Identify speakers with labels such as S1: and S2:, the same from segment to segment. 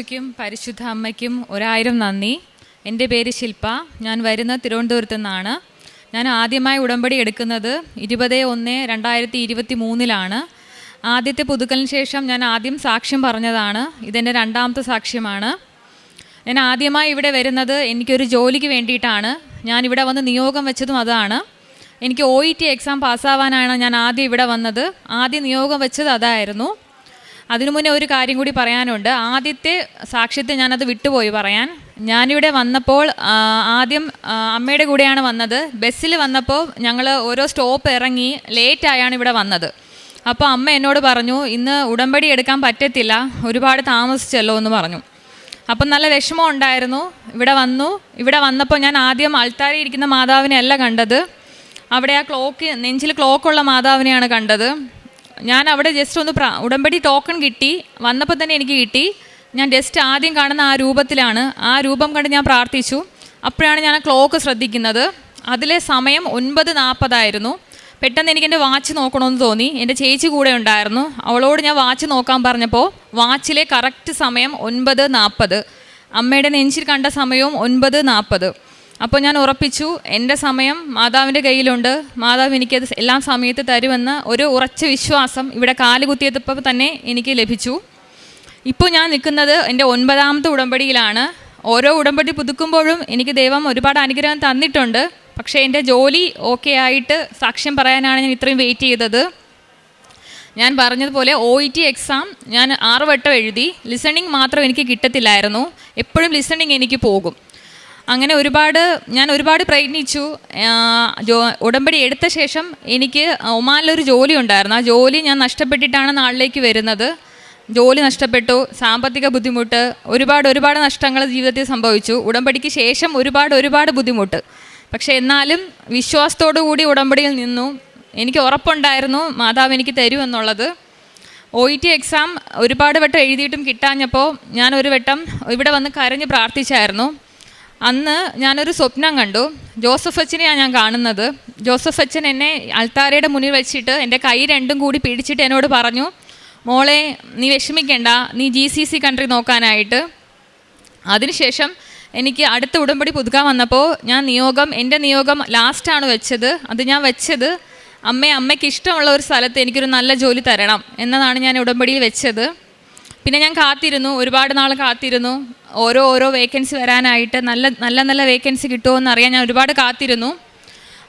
S1: ഈശോയ്ക്കും പരിശുദ്ധ അമ്മയ്ക്കും 1000 നന്ദി. എൻ്റെ പേര് ശില്പ. ഞാൻ വരുന്ന തിരുവനന്തപുരത്തു നിന്നാണ്. ഞാൻ ആദ്യമായി ഉടമ്പടി എടുക്കുന്നത് 20/1/2023 ആദ്യത്തെ പുതുക്കലിന് ശേഷം ഞാൻ ആദ്യം സാക്ഷ്യം പറഞ്ഞതാണ്. ഇതെൻ്റെ 2ാമത്തെ സാക്ഷ്യമാണ്. ഞാൻ ആദ്യമായി ഇവിടെ വരുന്നത് എനിക്കൊരു ജോലിക്ക് വേണ്ടിയിട്ടാണ്. ഞാനിവിടെ വന്ന് നിയോഗം വെച്ചതും അതാണ്. എനിക്ക് OET എക്സാം പാസ്സാവാനാണ് ഞാൻ ആദ്യം ഇവിടെ വന്നത്. ആദ്യം നിയോഗം വെച്ചത് അതായിരുന്നു. അതിനു മുന്നേ ഒരു കാര്യം കൂടി പറയാനുണ്ട്. ആദ്യത്തെ സാക്ഷ്യത്തെ ഞാനത് വിട്ടുപോയി പറയാൻ. ഞാനിവിടെ വന്നപ്പോൾ ആദ്യം അമ്മയുടെ കൂടെയാണ് വന്നത്. ബസ്സിൽ വന്നപ്പോൾ ഞങ്ങൾ ഓരോ സ്റ്റോപ്പ് ഇറങ്ങി ലേറ്റായാണ് ഇവിടെ വന്നത്. അപ്പോൾ അമ്മ എന്നോട് പറഞ്ഞു, ഇന്ന് ഉടമ്പടി എടുക്കാൻ പറ്റത്തില്ല, ഒരുപാട് താമസിച്ചല്ലോ എന്ന് പറഞ്ഞു. അപ്പം നല്ല വിഷമം ഉണ്ടായിരുന്നു. ഇവിടെ വന്നപ്പോൾ ഞാൻ ആദ്യം അൾത്താരയിൽ ഇരിക്കുന്ന മാതാവിനെ അല്ല കണ്ടത്. അവിടെ ആ നെഞ്ചിൽ ക്ലോക്കുള്ള മാതാവിനെയാണ് കണ്ടത്. ഞാൻ അവിടെ ജസ്റ്റ് ഒന്ന് ഉടമ്പടി ടോക്കൺ കിട്ടി. വന്നപ്പോൾ തന്നെ എനിക്ക് കിട്ടി. ഞാൻ ജസ്റ്റ് ആദ്യം കാണുന്ന ആ രൂപത്തിലാണ്. ആ രൂപം കണ്ട് ഞാൻ പ്രാർത്ഥിച്ചു. അപ്പോഴാണ് ഞാൻ ആ ക്ലോക്ക് ശ്രദ്ധിക്കുന്നത്. അതിലെ സമയം 9:40 പെട്ടെന്ന് എനിക്കെൻ്റെ വാച്ച് നോക്കണമെന്ന് തോന്നി. എൻ്റെ ചേച്ചി കൂടെ ഉണ്ടായിരുന്നു. അവളോട് ഞാൻ വാച്ച് നോക്കാൻ പറഞ്ഞപ്പോൾ വാച്ചിലെ കറക്റ്റ് സമയം 9:40. അമ്മയുടെ നെഞ്ചിൽ കണ്ട സമയവും 9:40. അപ്പോൾ ഞാൻ ഉറപ്പിച്ചു, എൻ്റെ സമയം മാതാവിൻ്റെ കയ്യിലുണ്ട്, മാതാവ് എനിക്കത് എല്ലാ സമയത്ത് തരുമെന്ന് ഒരു ഉറച്ച വിശ്വാസം ഇവിടെ കാലുകുത്തിയപ്പോൾ തന്നെ എനിക്ക് ലഭിച്ചു. ഇപ്പോൾ ഞാൻ നിൽക്കുന്നത് എൻ്റെ 9ാമത്തെ ഉടമ്പടിയിലാണ്. ഓരോ ഉടമ്പടി പുതുക്കുമ്പോഴും എനിക്ക് ദൈവം ഒരുപാട് അനുഗ്രഹം തന്നിട്ടുണ്ട്. പക്ഷേ എൻ്റെ ജോലി ഓക്കെ ആയിട്ട് സാക്ഷ്യം പറയാനാണ് ഞാൻ ഇത്രയും വെയിറ്റ് ചെയ്തത്. ഞാൻ പറഞ്ഞതുപോലെ OET എക്സാം ഞാൻ 6 വട്ടം എഴുതി. ലിസണിങ് മാത്രം എനിക്ക് കിട്ടത്തില്ലായിരുന്നു. എപ്പോഴും ലിസണിങ് എനിക്ക് പോകും. അങ്ങനെ ഞാൻ ഒരുപാട് പ്രയത്നിച്ചു. ഉടമ്പടി എടുത്ത ശേഷം എനിക്ക് ഒമാനിലൊരു ജോലി ഉണ്ടായിരുന്നു. ആ ജോലി ഞാൻ നഷ്ടപ്പെട്ടിട്ടാണ് നാട്ടിലേക്ക് വരുന്നത്. ജോലി നഷ്ടപ്പെട്ടു, സാമ്പത്തിക ബുദ്ധിമുട്ട്, ഒരുപാട് നഷ്ടങ്ങൾ ജീവിതത്തിൽ സംഭവിച്ചു. ഉടമ്പടിക്ക് ശേഷം ഒരുപാട് ബുദ്ധിമുട്ട്. പക്ഷേ എന്നാലും വിശ്വാസത്തോടു കൂടി ഉടമ്പടിയിൽ നിന്നു. എനിക്ക് ഉറപ്പുണ്ടായിരുന്നു മാതാവ് എനിക്ക് തരുമെന്നുള്ളത്. OET എക്സാം ഒരുപാട് വട്ടം എഴുതിയിട്ടും കിട്ടാഞ്ഞപ്പോൾ ഞാൻ ഒരു വട്ടം ഇവിടെ വന്ന് കരഞ്ഞ് പ്രാർത്ഥിച്ചായിരുന്നു. അന്ന് ഞാനൊരു സ്വപ്നം കണ്ടു. ജോസഫ് അച്ഛനെയാണ് ഞാൻ കാണുന്നത്. ജോസഫ് അച്ഛൻ എന്നെ അൾത്താരയുടെ മുന്നിൽ വെച്ചിട്ട് എൻ്റെ കൈ രണ്ടും കൂടി പിടിച്ചിട്ട് എന്നോട് പറഞ്ഞു, മോളെ നീ വിഷമിക്കേണ്ട, നീ GCC കൺട്രി നോക്കാനായിട്ട്. അതിനുശേഷം എനിക്ക് അടുത്ത ഉടമ്പടി പുതുക്കാൻ വന്നപ്പോൾ എൻ്റെ നിയോഗം ലാസ്റ്റാണ് വെച്ചത്. അത് ഞാൻ വെച്ചത് അമ്മയ്ക്ക് ഇഷ്ടമുള്ള ഒരു സ്ഥലത്ത് എനിക്കൊരു നല്ല ജോലി തരണം എന്നതാണ് ഞാൻ ഉടമ്പടിയിൽ വെച്ചത്. പിന്നെ ഞാൻ കാത്തിരുന്നു, ഒരുപാട് നാൾ കാത്തിരുന്നു. ഓരോ വേക്കൻസി വരാനായിട്ട് നല്ല വേക്കൻസി കിട്ടുമോ എന്നറിയാൻ ഞാൻ ഒരുപാട് കാത്തിരുന്നു.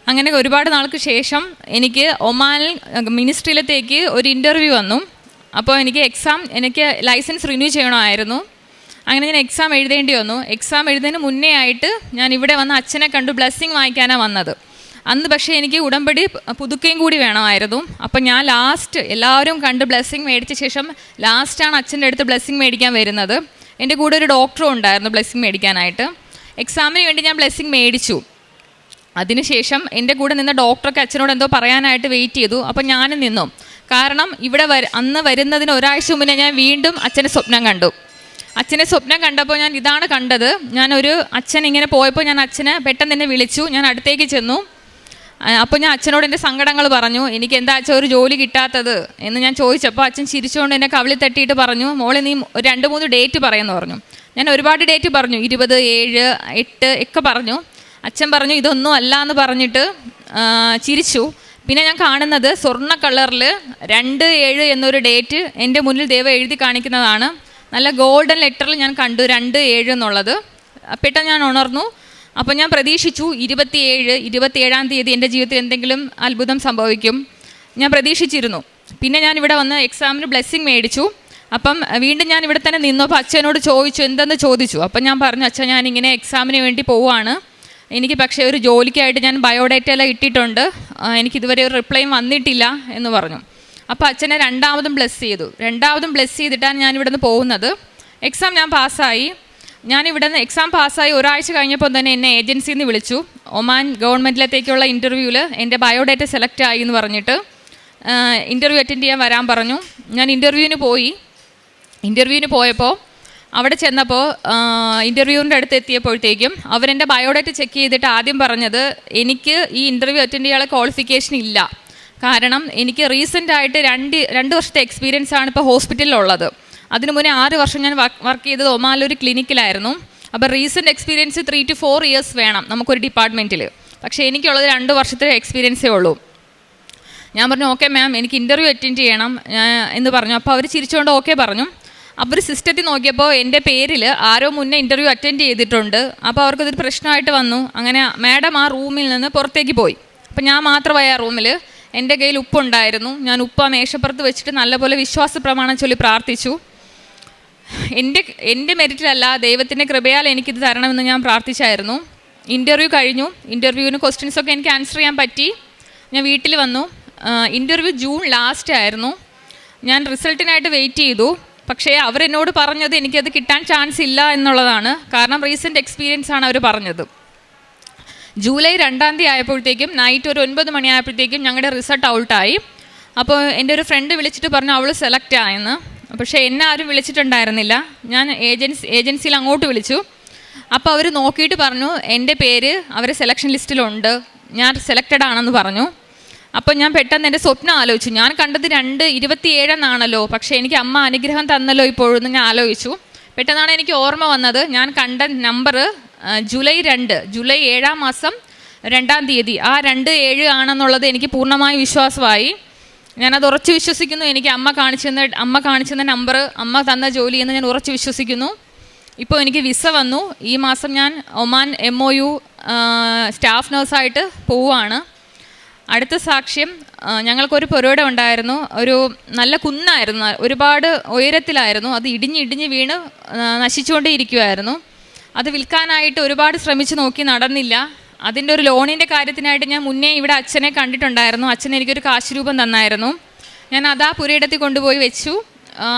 S1: അങ്ങനെ ഒരുപാട് നാൾക്ക് ശേഷം എനിക്ക് ഒമാൻ മിനിസ്ട്രിയിലത്തേക്ക് ഒരു ഇൻ്റർവ്യൂ വന്നു. അപ്പോൾ എനിക്ക് ലൈസൻസ് റിന്യൂ ചെയ്യണമായിരുന്നു. അങ്ങനെ ഞാൻ എക്സാം എഴുതേണ്ടി വന്നു. എക്സാം എഴുതുന്നതിന് മുന്നേ ആയിട്ട് ഞാൻ ഇവിടെ വന്ന് അച്ഛനെ കണ്ടു ബ്ലെസ്സിങ് വാങ്ങിക്കാനാണ് വന്നത്. അന്ന് പക്ഷേ എനിക്ക് ഉടമ്പടി പുതുക്കുകയും കൂടി വേണമായിരുന്നു. അപ്പം ഞാൻ ലാസ്റ്റ് എല്ലാവരും കണ്ട് ബ്ലെസ്സിങ് മേടിച്ച ശേഷം ലാസ്റ്റാണ് അച്ഛൻ്റെ അടുത്ത് ബ്ലെസ്സിങ് മേടിക്കാൻ വരുന്നത്. എൻ്റെ കൂടെ ഒരു ഡോക്ടറും ഉണ്ടായിരുന്നു ബ്ലെസ്സിങ് മേടിക്കാനായിട്ട്. എക്സാമിന് വേണ്ടി ഞാൻ ബ്ലെസ്സിങ് മേടിച്ചു. അതിനുശേഷം എൻ്റെ കൂടെ നിന്ന ഡോക്ടർക്ക് അച്ഛനോട് എന്തോ പറയാനായിട്ട് വെയിറ്റ് ചെയ്തു. അപ്പം ഞാനും നിന്നു. കാരണം അന്ന് വരുന്നതിന് ഒരാഴ്ച മുന്നേ ഞാൻ വീണ്ടും അച്ഛനെ സ്വപ്നം കണ്ടു. അച്ഛനെ സ്വപ്നം കണ്ടപ്പോൾ ഞാൻ ഇതാണ് കണ്ടത്. അച്ഛൻ ഇങ്ങനെ പോയപ്പോൾ ഞാൻ അച്ഛനെ പെട്ടെന്ന് തന്നെ വിളിച്ചു. ഞാൻ അടുത്തേക്ക് ചെന്നു. അപ്പോൾ ഞാൻ അച്ഛനോട് എൻ്റെ സങ്കടങ്ങൾ പറഞ്ഞു. എനിക്ക് എന്താ അച്ഛൻ ഒരു ജോലി കിട്ടാത്തത് എന്ന് ഞാൻ ചോദിച്ചപ്പോൾ അച്ഛൻ ചിരിച്ചുകൊണ്ട് എന്നെ കവിളിൽ തട്ടിയിട്ട് പറഞ്ഞു, മോളെ നീ 2-3 ഡേറ്റ് പറയുമെന്ന് പറഞ്ഞു. ഞാൻ ഒരുപാട് ഡേറ്റ് പറഞ്ഞു, 20, 7, 8 ഒക്കെ പറഞ്ഞു. അച്ഛൻ പറഞ്ഞു ഇതൊന്നും അല്ല എന്ന് പറഞ്ഞിട്ട് ചിരിച്ചു. പിന്നെ ഞാൻ കാണുന്നത് സ്വർണ്ണ കളറിൽ 2-7 എന്നൊരു ഡേറ്റ് എൻ്റെ മുന്നിൽ ദൈവം എഴുതി കാണിക്കുന്നതാണ്. നല്ല ഗോൾഡൻ ലെറ്ററിൽ ഞാൻ കണ്ടു 2-7 എന്നുള്ളത്. പെട്ടെന്ന് ഞാൻ ഉണർന്നു. അപ്പോൾ ഞാൻ പ്രതീക്ഷിച്ചു 27-ാം തീയതി എൻ്റെ ജീവിതത്തിൽ എന്തെങ്കിലും അത്ഭുതം സംഭവിക്കും. ഞാൻ പ്രതീക്ഷിച്ചിരുന്നു. പിന്നെ ഞാൻ ഇവിടെ വന്ന് എക്സാമിന് ബ്ലെസ്സിങ് മേടിച്ചു. അപ്പം വീണ്ടും ഞാൻ ഇവിടെ തന്നെ നിന്നപ്പോൾ അച്ഛനോട് ചോദിച്ചു, എന്തെന്ന് ചോദിച്ചു. അപ്പം ഞാൻ പറഞ്ഞു, അച്ഛൻ ഞാനിങ്ങനെ എക്സാമിന് വേണ്ടി പോവുകയാണ്. എനിക്ക് പക്ഷേ ഒരു ജോലിക്കായിട്ട് ഞാൻ ബയോഡേറ്റ എല്ലാം ഇട്ടിട്ടുണ്ട്, എനിക്കിതുവരെ ഒരു റിപ്ലൈയും വന്നിട്ടില്ല എന്ന് പറഞ്ഞു. അപ്പോൾ അച്ഛനെ രണ്ടാമതും ബ്ലെസ് ചെയ്തിട്ടാണ് ഞാനിവിടെ നിന്ന് പോകുന്നത്. എക്സാം ഞാൻ പാസ്സായി. ഞാനിവിടെ നിന്ന് എക്സാം പാസ്സായി ഒരാഴ്ച കഴിഞ്ഞപ്പോൾ തന്നെ എന്നെ ഏജൻസിയിൽ നിന്ന് വിളിച്ചു. ഒമാൻ ഗവൺമെൻറ്റിലത്തേക്കുള്ള ഇൻ്റർവ്യൂവിൽ എൻ്റെ ബയോഡേറ്റ സെലക്ട് ആയി എന്ന് പറഞ്ഞിട്ട് ഇൻ്റർവ്യൂ അറ്റൻഡ് ചെയ്യാൻ വരാൻ പറഞ്ഞു. ഞാൻ ഇൻ്റർവ്യൂവിന് പോയപ്പോൾ അവിടെ ചെന്നപ്പോൾ ഇൻ്റർവ്യൂവിൻ്റെ അടുത്ത് എത്തിയപ്പോഴത്തേക്കും അവരെൻ്റെ ബയോഡേറ്റ ചെക്ക് ചെയ്തിട്ട് ആദ്യം പറഞ്ഞത് എനിക്ക് ഈ ഇൻ്റർവ്യൂ അറ്റൻഡ് ചെയ്യാനുള്ള ക്വാളിഫിക്കേഷൻ ഇല്ല. കാരണം എനിക്ക് റീസെൻ്റായിട്ട് 2 വർഷത്തെ എക്സ്പീരിയൻസ് ആണ് ഇപ്പോൾ ഹോസ്പിറ്റലിലുള്ളത്. അതിനു മുന്നേ 6 വർഷം ഞാൻ വർക്ക് ചെയ്തത് ഒമാനിലൊരു ക്ലിനിക്കിലായിരുന്നു. അപ്പോൾ റീസെൻറ്റ് എക്സ്പീരിയൻസ് 3 to 4 years വേണം നമുക്കൊരു ഡിപ്പാർട്ട്മെൻറ്റിൽ. പക്ഷേ എനിക്കുള്ളത് 2 വർഷത്തെ എക്സ്പീരിയൻസേ ഉള്ളൂ. ഞാൻ പറഞ്ഞു ഓക്കെ മാം, എനിക്ക് ഇൻ്റർവ്യൂ അറ്റൻഡ് ചെയ്യണം എന്ന് പറഞ്ഞു. അപ്പോൾ അവർ ചിരിച്ചുകൊണ്ട് ഓക്കെ പറഞ്ഞു. അപ്പോൾ ഒരു സിസ്റ്റത്തിൽ നോക്കിയപ്പോൾ എൻ്റെ പേരിൽ ആരോ മുന്നേ ഇൻ്റർവ്യൂ അറ്റൻഡ് ചെയ്തിട്ടുണ്ട്. അപ്പോൾ അവർക്കതൊരു പ്രശ്നമായിട്ട് വന്നു. അങ്ങനെ മാഡം ആ റൂമിൽ നിന്ന് പുറത്തേക്ക് പോയി. അപ്പോൾ ഞാൻ മാത്രമായി ആ റൂമിൽ. എൻ്റെ കയ്യിൽ ഉപ്പുണ്ടായിരുന്നു. ഞാൻ ഉപ്പ് ആ മേശപ്പുറത്ത് വെച്ചിട്ട് നല്ലപോലെ വിശ്വാസ പ്രമാണം ചൊല്ലി പ്രാർത്ഥിച്ചു. എൻ്റെ മെറിറ്റിലല്ല, ദൈവത്തിൻ്റെ കൃപയാൽ എനിക്കിത് തരണമെന്ന് ഞാൻ പ്രാർത്ഥിച്ചായിരുന്നു. ഇൻ്റർവ്യൂ കഴിഞ്ഞു. ഇൻ്റർവ്യൂവിന് ക്വസ്റ്റ്യൻസൊക്കെ എനിക്ക് ആൻസർ ചെയ്യാൻ പറ്റി. ഞാൻ വീട്ടിൽ വന്നു. ഇൻ്റർവ്യൂ ജൂൺ ലാസ്റ്റ് ആയിരുന്നു. ഞാൻ റിസൾട്ടിനായിട്ട് വെയിറ്റ് ചെയ്തു. പക്ഷേ അവരെന്നോട് പറഞ്ഞത് എനിക്കത് കിട്ടാൻ ചാൻസ് ഇല്ല എന്നുള്ളതാണ്. കാരണം റീസെൻറ്റ് എക്സ്പീരിയൻസ് ആണ് അവർ പറഞ്ഞത്. ജൂലൈ 2-ാം തീയതി ആയപ്പോഴത്തേക്കും നൈറ്റ് ഒരു 9 മണി ആയപ്പോഴത്തേക്കും ഞങ്ങളുടെ റിസൾട്ട് ഔട്ടായി. അപ്പോൾ എൻ്റെ ഒരു ഫ്രണ്ട് വിളിച്ചിട്ട് പറഞ്ഞു അവൾ സെലക്ട് ആയെന്ന്. പക്ഷേ എന്നെ ആരും വിളിച്ചിട്ടുണ്ടായിരുന്നില്ല. ഞാൻ ഏജൻസിയിൽ അങ്ങോട്ട് വിളിച്ചു. അപ്പോൾ അവർ നോക്കിയിട്ട് പറഞ്ഞു എൻ്റെ പേര് അവരെ സെലക്ഷൻ ലിസ്റ്റിലുണ്ട്, ഞാൻ സെലക്റ്റഡ് ആണെന്ന് പറഞ്ഞു. അപ്പോൾ ഞാൻ പെട്ടെന്ന് എൻ്റെ സ്വപ്നം ആലോചിച്ചു. ഞാൻ കണ്ടത് 2:27 എന്നാണല്ലോ, പക്ഷേ എനിക്ക് അമ്മ അനുഗ്രഹം തന്നല്ലോ ഇപ്പോഴെന്ന് ഞാൻ ആലോചിച്ചു. പെട്ടെന്നാണ് എനിക്ക് ഓർമ്മ വന്നത് ഞാൻ കണ്ട നമ്പർ ജൂലൈ 7-ാം മാസം 2-ാം തീയതി. ആ 2-7 ആണെന്നുള്ളത് എനിക്ക് പൂർണ്ണമായ വിശ്വാസമായി. ഞാനത് ഉറച്ചു വിശ്വസിക്കുന്നു. എനിക്ക് അമ്മ കാണിച്ചെന്ന നമ്പർ, അമ്മ തന്ന ജോലി എന്ന് ഞാൻ ഉറച്ചു വിശ്വസിക്കുന്നു. ഇപ്പോൾ എനിക്ക് വിസ വന്നു. ഈ മാസം ഞാൻ ഒമാൻ MOU സ്റ്റാഫ് നഴ്സായിട്ട് പോവുകയാണ്. അടുത്ത സാക്ഷ്യം, ഞങ്ങൾക്കൊരു പുരയിടം ഉണ്ടായിരുന്നു. ഒരു നല്ല കുന്നായിരുന്നു, ഒരുപാട് ഉയരത്തിലായിരുന്നു. അത് ഇടിഞ്ഞ് വീണ് നശിച്ചുകൊണ്ടേ ഇരിക്കുമായിരുന്നു. അത് വിൽക്കാനായിട്ട് ഒരുപാട് ശ്രമിച്ചു നോക്കി, നടന്നില്ല. അതിൻ്റെ ഒരു ലോണിൻ്റെ കാര്യത്തിനായിട്ട് ഞാൻ മുന്നേ ഇവിടെ അച്ഛനെ കണ്ടിട്ടുണ്ടായിരുന്നു. അച്ഛൻ എനിക്കൊരു കാശ് രൂപം തന്നായിരുന്നു. ഞാൻ അതാ പുരയിടത്തിൽ കൊണ്ടുപോയി വെച്ചു.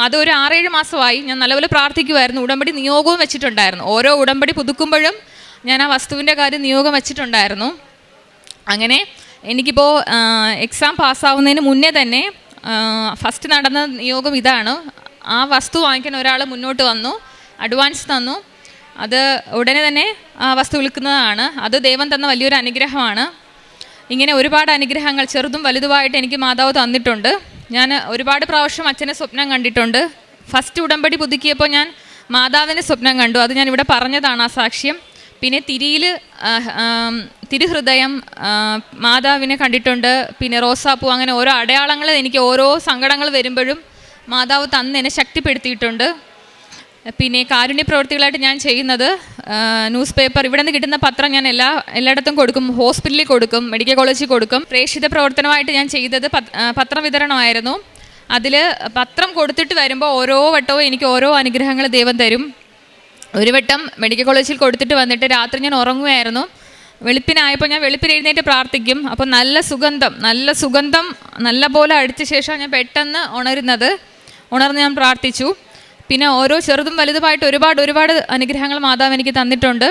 S1: അതൊരു 6-7 മാസമായി. ഞാൻ നല്ലപോലെ പ്രാർത്ഥിക്കുമായിരുന്നു. ഉടമ്പടി നിയോഗവും വെച്ചിട്ടുണ്ടായിരുന്നു. ഓരോ ഉടമ്പടി പുതുക്കുമ്പോഴും ഞാൻ ആ വസ്തുവിൻ്റെ കാര്യം നിയോഗം വെച്ചിട്ടുണ്ടായിരുന്നു. അങ്ങനെ എനിക്കിപ്പോൾ എക്സാം പാസ്സാവുന്നതിന് മുന്നേ തന്നെ ഫസ്റ്റ് നടന്ന നിയോഗം ഇതാണ്. ആ വസ്തു വാങ്ങിക്കാൻ ഒരാൾ മുന്നോട്ട് വന്നു, അഡ്വാൻസ് തന്നു. അത് ഉടനെ തന്നെ ആ വസ്തു വിൽക്കുന്നതാണ്. അത് ദൈവം തന്ന വലിയൊരു അനുഗ്രഹമാണ്. ഇങ്ങനെ ഒരുപാട് അനുഗ്രഹങ്ങൾ ചെറുതും വലുതുമായിട്ട് എനിക്ക് മാതാവ് തന്നിട്ടുണ്ട്. ഞാൻ ഒരുപാട് പ്രാവശ്യം അച്ഛനെ സ്വപ്നം കണ്ടിട്ടുണ്ട്. ഫസ്റ്റ് ഉടമ്പടി പുതുക്കിയപ്പോൾ ഞാൻ മാതാവിൻ്റെ സ്വപ്നം കണ്ടു. അത് ഞാൻ ഇവിടെ പറഞ്ഞതാണ് ആ സാക്ഷ്യം. പിന്നെ തിരുഹൃദയം മാതാവിനെ കണ്ടിട്ടുണ്ട്. പിന്നെ റോസാപ്പൂ, അങ്ങനെ ഓരോ അടയാളങ്ങൾ എനിക്ക് ഓരോ സങ്കടങ്ങൾ വരുമ്പോഴും മാതാവ് തന്ന് എന്നെ ശക്തിപ്പെടുത്തിയിട്ടുണ്ട്. പിന്നെ കാരുണ്യ പ്രവൃത്തികളായിട്ട് ഞാൻ ചെയ്യുന്നത് ന്യൂസ് പേപ്പർ, ഇവിടെ നിന്ന് കിട്ടുന്ന പത്രം ഞാൻ എല്ലായിടത്തും കൊടുക്കും. ഹോസ്പിറ്റലിൽ കൊടുക്കും, മെഡിക്കൽ കോളേജിൽ കൊടുക്കും. പ്രേക്ഷിത പ്രവർത്തനമായിട്ട് ഞാൻ ചെയ്തത് പത്രവിതരണമായിരുന്നു. അതിൽ പത്രം കൊടുത്തിട്ട് വരുമ്പോൾ ഓരോ വട്ടവും എനിക്ക് ഓരോ അനുഗ്രഹങ്ങൾ ദൈവം തരും. ഒരു വട്ടം മെഡിക്കൽ കോളേജിൽ കൊടുത്തിട്ട് വന്നിട്ട് രാത്രി ഞാൻ ഉറങ്ങുമായിരുന്നു. വെളുപ്പിനായപ്പോൾ ഞാൻ വെളുപ്പിന് എഴുന്നേറ്റ് പ്രാർത്ഥിക്കും. അപ്പോൾ നല്ല സുഗന്ധം നല്ല പോലെ അടിച്ച ശേഷം ഞാൻ പെട്ടെന്ന് ഉണർന്ന് ഞാൻ പ്രാർത്ഥിച്ചു. പിന്നെ ഓരോ ചെറുതും വലുതുമായിട്ട് ഒരുപാട് അനുഗ്രഹങ്ങൾ മാതാവ് എനിക്ക് തന്നിട്ടുണ്ട്.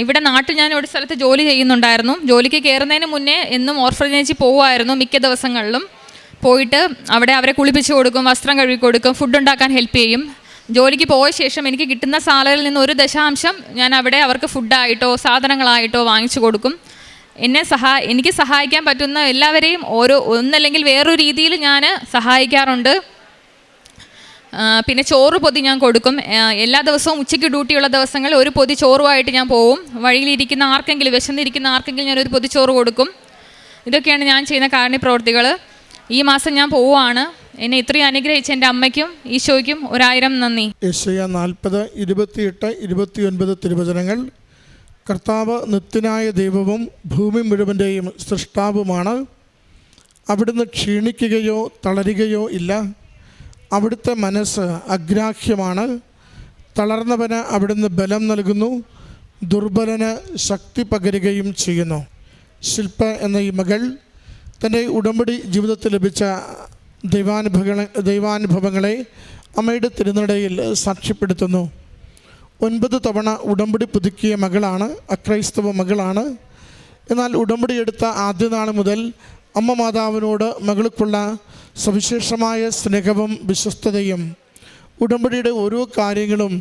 S1: ഇവിടെ നാട്ടിൽ ഞാൻ ഒരു സ്ഥലത്ത് ജോലി ചെയ്യുന്നുണ്ടായിരുന്നു. ജോലിക്ക് കയറുന്നതിന് മുന്നേ എന്നും ഓർഫനേജിൽ പോകുമായിരുന്നു. മിക്ക ദിവസങ്ങളിലും പോയിട്ട് അവിടെ അവരെ കുളിപ്പിച്ച് കൊടുക്കും, വസ്ത്രം കഴുകി കൊടുക്കും, ഫുഡ് ഉണ്ടാക്കാൻ ഹെൽപ്പ് ചെയ്യും. ജോലിക്ക് പോയ ശേഷം എനിക്ക് കിട്ടുന്ന സാലറിയിൽ നിന്ന് 1% ഞാൻ അവിടെ അവർക്ക് ഫുഡായിട്ടോ സാധനങ്ങളായിട്ടോ വാങ്ങിച്ചു കൊടുക്കും. എനിക്ക് സഹായിക്കാൻ പറ്റുന്ന എല്ലാവരെയും ഒന്നല്ലെങ്കിൽ വേറൊരു രീതിയിൽ ഞാൻ സഹായിക്കാറുണ്ട്. പിന്നെ ചോറ് പൊതി ഞാൻ കൊടുക്കും. എല്ലാ ദിവസവും ഉച്ചയ്ക്ക് ഡ്യൂട്ടിയുള്ള ദിവസങ്ങളിൽ ഒരു പൊതി ചോറുമായിട്ട് ഞാൻ പോവും. വഴിയിലിരിക്കുന്ന ആർക്കെങ്കിലും, വിശന്നിരിക്കുന്ന ആർക്കെങ്കിലും ഞാനൊരു പൊതി ചോറ് കൊടുക്കും. ഇതൊക്കെയാണ് ഞാൻ ചെയ്യുന്ന കാരുണ്യ പ്രവൃത്തികൾ. ഈ മാസം ഞാൻ പോവുകയാണ്. എന്നെ ഇത്രയും അനുഗ്രഹിച്ച എൻ്റെ അമ്മയ്ക്കും ഈശോയ്ക്കും 1000 നന്ദി. യെശയ്യാ
S2: 40:28-29 തിരുവചനങ്ങൾ. കർത്താവ് നിത്യനായ ദൈവവും ഭൂമി മുഴുവൻ്റെയും സൃഷ്ടാവുമാണ്. അവിടുന്ന് ക്ഷീണിക്കുകയോ തളരുകയോ ഇല്ല. അവിടുത്തെ മനസ്സ് അഗ്രാഹ്യമാണ്. തളർന്നവന് അവിടുന്ന് ബലം നൽകുന്നു, ദുർബലന് ശക്തി പകരുകയും ചെയ്യുന്നു. ശില്പ എന്ന ഈ മകൾ തൻ്റെ ഉടമ്പടി ജീവിതത്തിൽ ലഭിച്ച ദൈവാനുഭവങ്ങളെ അമ്മയുടെ തിരുനടയിൽ സാക്ഷ്യപ്പെടുത്തുന്നു. 9 തവണ ഉടമ്പടി പുതുക്കിയ മകളാണ്, അക്രൈസ്തവ മകളാണ്. എന്നാൽ ഉടമ്പടി എടുത്ത ആദ്യ നാൾ മുതൽ അമ്മ മാതാവിനോട് മകൾക്കുള്ള സവിശേഷമായ സ്നേഹവും വിശ്വസ്തതയും ഉടമ്പടിയുടെ ഓരോ കാര്യങ്ങളും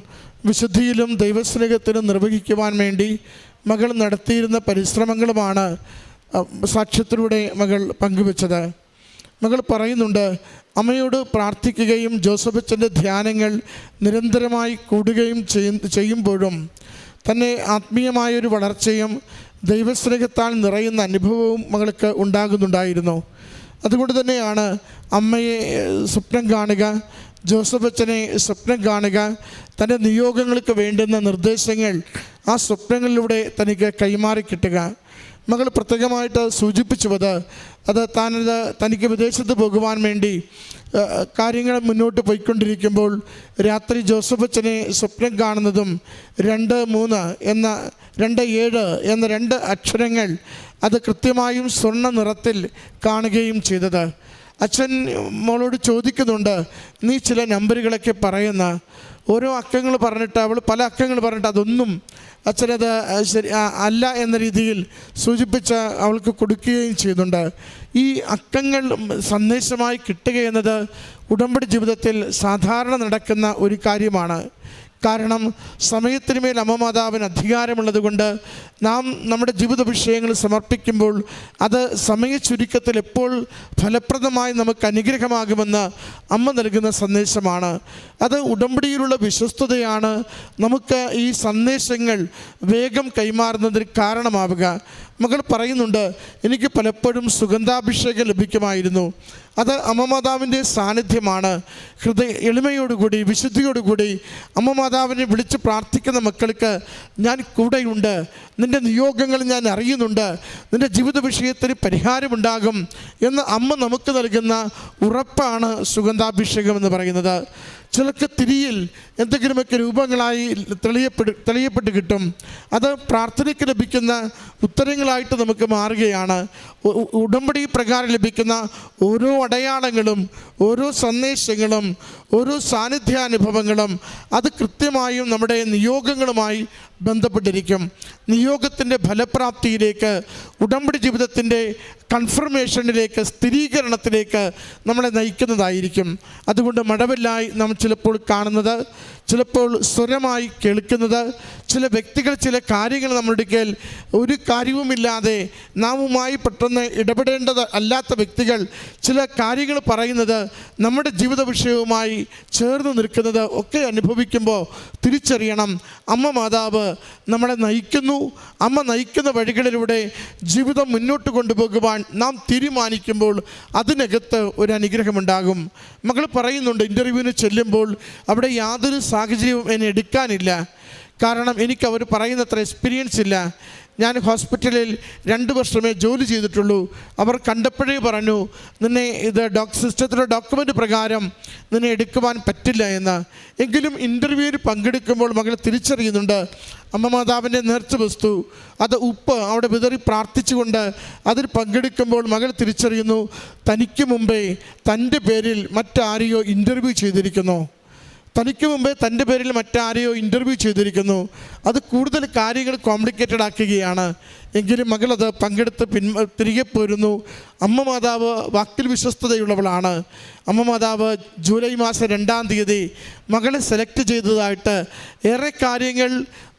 S2: വിശുദ്ധിയിലും ദൈവസ്നേഹത്തിലും നിർവഹിക്കുവാൻ വേണ്ടി മകൾ നടത്തിയിരുന്ന പരിശ്രമങ്ങളുമാണ് സാക്ഷ്യത്തിലൂടെ മകൾ പങ്കുവച്ചത്. മകൾ പറയുന്നുണ്ട്, അമ്മയോട് പ്രാർത്ഥിക്കുകയും ജോസഫച്ചൻ്റെ ധ്യാനങ്ങൾ നിരന്തരമായി കൂടുകയും ചെയ്യുമ്പോഴും തന്നെ ആത്മീയമായൊരു വളർച്ചയും ദൈവസ്നേഹത്താൽ നിറയുന്ന അനുഭവവും മകൾക്ക് ഉണ്ടാകുന്നുണ്ടായിരുന്നു. അതുകൊണ്ട് തന്നെയാണ് അമ്മയെ സ്വപ്നം കാണുക, ജോസഫച്ചനെ സ്വപ്നം കാണുക, തൻ്റെ നിയോഗങ്ങൾക്ക് വേണ്ടുന്ന നിർദ്ദേശങ്ങൾ ആ സ്വപ്നങ്ങളിലൂടെ തനിക്ക് കൈമാറി കിട്ടുക. മകൾ പ്രത്യേകമായിട്ട് സൂചിപ്പിച്ചുവത് തനിക്ക് വിദേശത്ത് പോകുവാൻ വേണ്ടി കാര്യങ്ങൾ മുന്നോട്ട് പോയിക്കൊണ്ടിരിക്കുമ്പോൾ രാത്രി ജോസഫച്ചനെ സ്വപ്നം കാണുന്നതും 2-7 എന്ന 2 അക്ഷരങ്ങൾ അത് കൃത്യമായും സ്വർണ്ണ നിറത്തിൽ കാണുകയും ചെയ്തത്. അച്ഛൻ മോളോട് ചോദിക്കുന്നുണ്ട്, നീ ചില നമ്പറുകളൊക്കെ പറയുന്ന ഓരോ അക്കങ്ങൾ പറഞ്ഞിട്ട് അവൾ പല അക്കങ്ങൾ പറഞ്ഞിട്ട് അതൊന്നും അച്ഛനത് ശരി അല്ല എന്ന രീതിയിൽ സൂചിപ്പിച്ച് അവൾക്ക് കൊടുക്കുകയും ചെയ്യുന്നുണ്ട്. ഈ അക്കങ്ങൾ സന്ദേശമായി കിട്ടുക എന്നത് ഉടമ്പടി ജീവിതത്തിൽ സാധാരണ നടക്കുന്ന ഒരു കാര്യമാണ്. കാരണം സമയത്തിന് മേൽ അമ്മമാതാവിന് അധികാരമുള്ളത് കൊണ്ട് നാം നമ്മുടെ ജീവിത വിഷയങ്ങൾ സമർപ്പിക്കുമ്പോൾ അത് സമയ ചുരുക്കത്തിൽ എപ്പോൾ ഫലപ്രദമായി നമുക്ക് അനുഗ്രഹമാകുമെന്ന് അമ്മ നൽകുന്ന സന്ദേശമാണ്. അത് ഉടമ്പടിയിലുള്ള വിശ്വസ്തതയാണ് നമുക്ക് ഈ സന്ദേശങ്ങൾ വേഗം കൈമാറുന്നതിന് കാരണമാവുക. മകൾ പറയുന്നുണ്ട്, എനിക്ക് പലപ്പോഴും സുഗന്ധാഭിഷേകം ലഭിക്കുമായിരുന്നു. അത് അമ്മമാതാവിൻ്റെ സാന്നിധ്യമാണ്. എളിമയോടുകൂടി വിശുദ്ധിയോടുകൂടി അമ്മമാതാവിനെ വിളിച്ച് പ്രാർത്ഥിക്കുന്ന മക്കൾക്ക് ഞാൻ കൂടെയുണ്ട്, നിൻ്റെ നിയോഗങ്ങൾ ഞാൻ അറിയുന്നുണ്ട്, നിൻ്റെ ജീവിത വിഷയത്തിന് പരിഹാരമുണ്ടാകും എന്ന് അമ്മ നമുക്ക് നൽകുന്ന ഉറപ്പാണ് സുഗന്ധാഭിഷേകം എന്ന് പറയുന്നത്. ചിലർക്ക് തിരിയിൽ എന്തെങ്കിലുമൊക്കെ രൂപങ്ങളായി തെളിയപ്പെട്ട് കിട്ടും. അത് പ്രാർത്ഥനയ്ക്ക് ലഭിക്കുന്ന ഉത്തരങ്ങളായിട്ട് നമുക്ക് മാറുകയാണ്. ഉടമ്പടി പ്രകാരം ലഭിക്കുന്ന ഓരോ അടയാളങ്ങളും ഓരോ സന്ദേശങ്ങളും ഓരോ സാന്നിധ്യാനുഭവങ്ങളും അത് കൃത്യമായും നമ്മുടെ നിയോഗങ്ങളുമായി ബന്ധപ്പെട്ടിരിക്കും. നിയോഗത്തിൻ്റെ ഫലപ്രാപ്തിയിലേക്ക്, ഉടമ്പടി ജീവിതത്തിൻ്റെ കൺഫർമേഷനിലേക്ക്, സ്ഥിരീകരണത്തിലേക്ക് നമ്മളെ നയിക്കുന്നതായിരിക്കും. അതുകൊണ്ട് മഴവില്ലായി നാം ചിലപ്പോൾ കാണുന്നത്, ചിലപ്പോൾ സ്വരമായി കേൾക്കുന്നത്, ചില വ്യക്തികൾ ചില കാര്യങ്ങൾ നമ്മുടെ കയ്യിൽ ഒരു കാര്യവുമില്ലാതെ നാമുമായി പെട്ടെന്ന് ഇടപെടേണ്ടത് അല്ലാത്ത വ്യക്തികൾ ചില കാര്യങ്ങൾ പറയുന്നത് നമ്മുടെ ജീവിത വിഷയവുമായി ചേർന്ന് നിൽക്കുന്നത് ഒക്കെ അനുഭവിക്കുമ്പോൾ തിരിച്ചറിയണം, അമ്മ മാതാവ് നമ്മളെ നയിക്കുന്നു. അമ്മ നയിക്കുന്ന വഴികളിലൂടെ ജീവിതം മുന്നോട്ട് കൊണ്ടുപോകുവാൻ നാം തീരുമാനിക്കുമ്പോൾ അതിനകത്ത് ഒരു അനുഗ്രഹമുണ്ടാകും. മകൾ പറയുന്നുണ്ട്, ഇൻ്റർവ്യൂവിന് ചെല്ലുമ്പോൾ അവിടെ യാതൊരു സാഹചര്യവും എന്നെ എടുക്കാനില്ല. കാരണം എനിക്ക് അവർ പറയുന്നത്ര എക്സ്പീരിയൻസ് ഇല്ല. ഞാൻ ഹോസ്പിറ്റലിൽ 2 വർഷമേ ജോലി ചെയ്തിട്ടുള്ളൂ. അവർ കണ്ടപ്പോഴേ പറഞ്ഞു, നിന്നെ ഇത് സിസ്റ്റത്തിൻ്റെ ഡോക്യുമെൻ്റ് പ്രകാരം നിന്നെ എടുക്കുവാൻ പറ്റില്ല എന്ന്. എങ്കിലും ഇൻ്റർവ്യൂവിൽ പങ്കെടുക്കുമ്പോൾ മകൾ തിരിച്ചറിയുന്നുണ്ട്, അമ്മ മാതാവിൻ്റെ നേർച്ച വസ്തു അത് ഉപ്പ് അവിടെ വിതറി പ്രാർത്ഥിച്ചുകൊണ്ട് അതിൽ പങ്കെടുക്കുമ്പോൾ മകൾ തിരിച്ചറിയുന്നു, തനിക്ക് മുമ്പേ തൻ്റെ പേരിൽ മറ്റാരെയോ ഇൻ്റർവ്യൂ ചെയ്തിരിക്കുന്നു. തനിക്ക് മുമ്പേ തൻ്റെ പേരിൽ മറ്റാരെയോ ഇൻ്റർവ്യൂ ചെയ്തിരിക്കുന്നു. അത് കൂടുതൽ കാര്യങ്ങൾ കോംപ്ലിക്കേറ്റഡ് ആക്കുകയാണ്. എങ്കിലും മകളത് പങ്കെടുത്ത് തിരികെ പോരുന്നു. അമ്മ മാതാവ് വാക്കിൽ വിശ്വസ്തതയുള്ളവളാണ്. അമ്മ മാതാവ് ജൂലൈ മാസം 2-ാം തീയതി മകളെ സെലക്ട് ചെയ്തതായിട്ട് ഏറെ കാര്യങ്ങൾ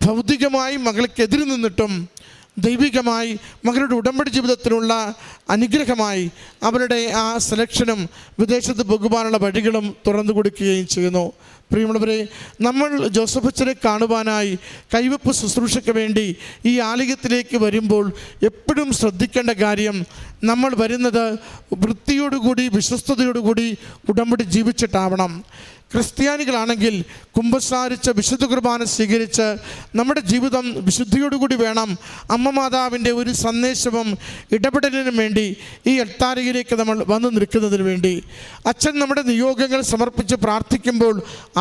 S2: ഭൗതികമായി മകൾക്കെതിരെ നിന്നിട്ടും ദൈവികമായി മകളുടെ ഉടമ്പടി ജീവിതത്തിനുള്ള അനുഗ്രഹമായി അവരുടെ ആ സെലക്ഷനും വിദേശത്ത് പോകുവാനുള്ള വഴികളും തുറന്നു കൊടുക്കുകയും ചെയ്യുന്നു. പ്രിയമുള്ളവരെ, നമ്മൾ ജോസഫച്ചനെ കാണുവാനായി കൈവപ്പ് ശുശ്രൂഷയ്ക്ക് വേണ്ടി ഈ ആലയത്തിലേക്ക് വരുമ്പോൾ എപ്പോഴും ശ്രദ്ധിക്കേണ്ട കാര്യം, നമ്മൾ വരുന്നത് വൃത്തിയോടുകൂടി വിശ്വസ്തയോടുകൂടി ഉടമ്പടി ജീവിച്ചിട്ടാവണം. ക്രിസ്ത്യാനികളാണെങ്കിൽ കുമ്പസാരിച്ച് വിശുദ്ധ കുർബാന സ്വീകരിച്ച് നമ്മുടെ ജീവിതം വിശുദ്ധിയോടുകൂടി വേണം അമ്മ മാതാവിൻ്റെ ഒരു സന്ദേശവും ഇടപെടലിനും വേണ്ടി ഈ അൾത്താരയിലേക്ക് നമ്മൾ വന്നു നിൽക്കുന്നതിന് വേണ്ടി. അച്ഛൻ നമ്മുടെ നിയോഗങ്ങൾ സമർപ്പിച്ച് പ്രാർത്ഥിക്കുമ്പോൾ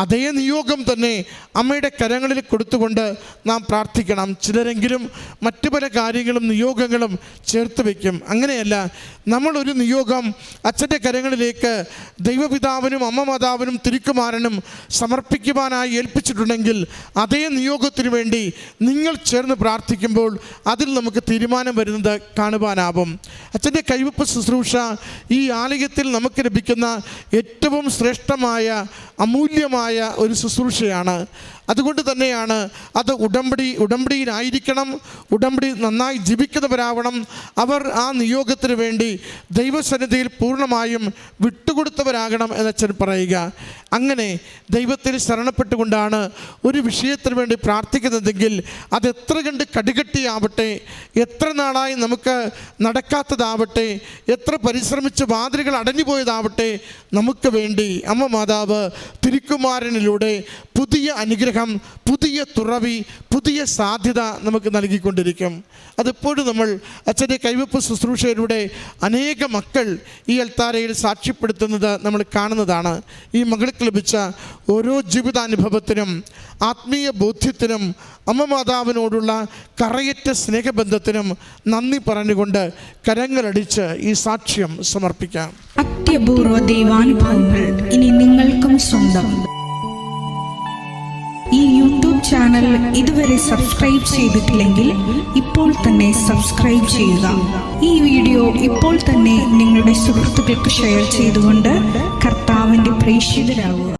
S2: അതേ നിയോഗം തന്നെ അമ്മയുടെ കരങ്ങളിൽ കൊടുത്തുകൊണ്ട് നാം പ്രാർത്ഥിക്കണം. ചിലരെങ്കിലും മറ്റു പല കാര്യങ്ങളും നിയോഗങ്ങളും ചേർത്ത് വയ്ക്കും. അങ്ങനെയല്ല, നമ്മളൊരു നിയോഗം അച്ഛൻ്റെ കരങ്ങളിലേക്ക് ദൈവപിതാവിനും അമ്മ മാതാവിനും തിരുക്കുമാരനും സമർപ്പിക്കുവാനായി ഏൽപ്പിച്ചിട്ടുണ്ടെങ്കിൽ അതേ നിയോഗത്തിനു വേണ്ടി നിങ്ങൾ ചേർന്ന് പ്രാർത്ഥിക്കുമ്പോൾ അതിൽ നമുക്ക് തീരുമാനം വരുന്നത് കാണുവാനാവും. അച്ഛൻ്റെ കൈവപ്പ് ശുശ്രൂഷ ഈ ആലയത്തിൽ നമുക്ക് ലഭിക്കുന്ന ഏറ്റവും ശ്രേഷ്ഠമായ അമൂല്യമായ ഒരു ശുശ്രൂഷയാണ്. അതുകൊണ്ട് തന്നെയാണ് അത് ഉടമ്പടിയിലായിരിക്കണം, ഉടമ്പടി നന്നായി ജീവിക്കുന്നവരാവണം. അവർ ആ നിയോഗത്തിന് വേണ്ടി ദൈവസന്നിധിയിൽ പൂർണ്ണമായും വിട്ടുകൊടുത്തവരാകണം എന്നച്ഛൻ പറയുക. അങ്ങനെ ദൈവത്തിൽ ശരണപ്പെട്ടുകൊണ്ടാണ് ഒരു വിഷയത്തിന് വേണ്ടി പ്രാർത്ഥിക്കുന്നതെങ്കിൽ അത് എത്ര കണ്ട് കടുകട്ടിയാവട്ടെ, എത്ര നാളായി നമുക്ക് നടക്കാത്തതാവട്ടെ, എത്ര പരിശ്രമിച്ച് വാതിലുകൾ അടഞ്ഞുപോയതാവട്ടെ, നമുക്ക് വേണ്ടി അമ്മ മാതാവ് തിരുക്കുമാരനിലൂടെ പുതിയ അനുഗ്രഹം, പുതിയ തുറവി, പുതിയ സാധ്യത നമുക്ക് നൽകിക്കൊണ്ടിരിക്കും. അതെപ്പോഴും നമ്മൾ അച്ഛൻ്റെ കൈവപ്പ് ശുശ്രൂഷയിലൂടെ അനേക മക്കൾ ഈ അൽത്താരയിൽ സാക്ഷ്യപ്പെടുത്തുന്നത് നമ്മൾ കാണുന്നതാണ്. ഈ മകൾക്ക് ലഭിച്ച ഓരോ ജീവിതാനുഭവത്തിനും ആത്മീയ ബോധ്യത്തിനും അമ്മ മാതാവിനോടുള്ള കറയറ്റ സ്നേഹബന്ധത്തിനും നന്ദി പറഞ്ഞുകൊണ്ട് കരങ്ങളടിച്ച് ഈ സാക്ഷ്യം സമർപ്പിക്കാം.
S3: അത്യപൂർവ ദൈവാനുഭവങ്ങൾ ഇനി നിങ്ങൾക്കും സ്വന്തം. ഈ യൂട്യൂബ് ചാനൽ ഇതുവരെ സബ്സ്ക്രൈബ് ചെയ്തിട്ടില്ലെങ്കിൽ ഇപ്പോൾ തന്നെ സബ്സ്ക്രൈബ് ചെയ്യുക. ഈ വീഡിയോ ഇപ്പോൾ തന്നെ നിങ്ങളുടെ സുഹൃത്തുക്കൾക്ക് ഷെയർ ചെയ്തുകൊണ്ട് കർത്താവിൻ്റെ പ്രേക്ഷിതരാകുക.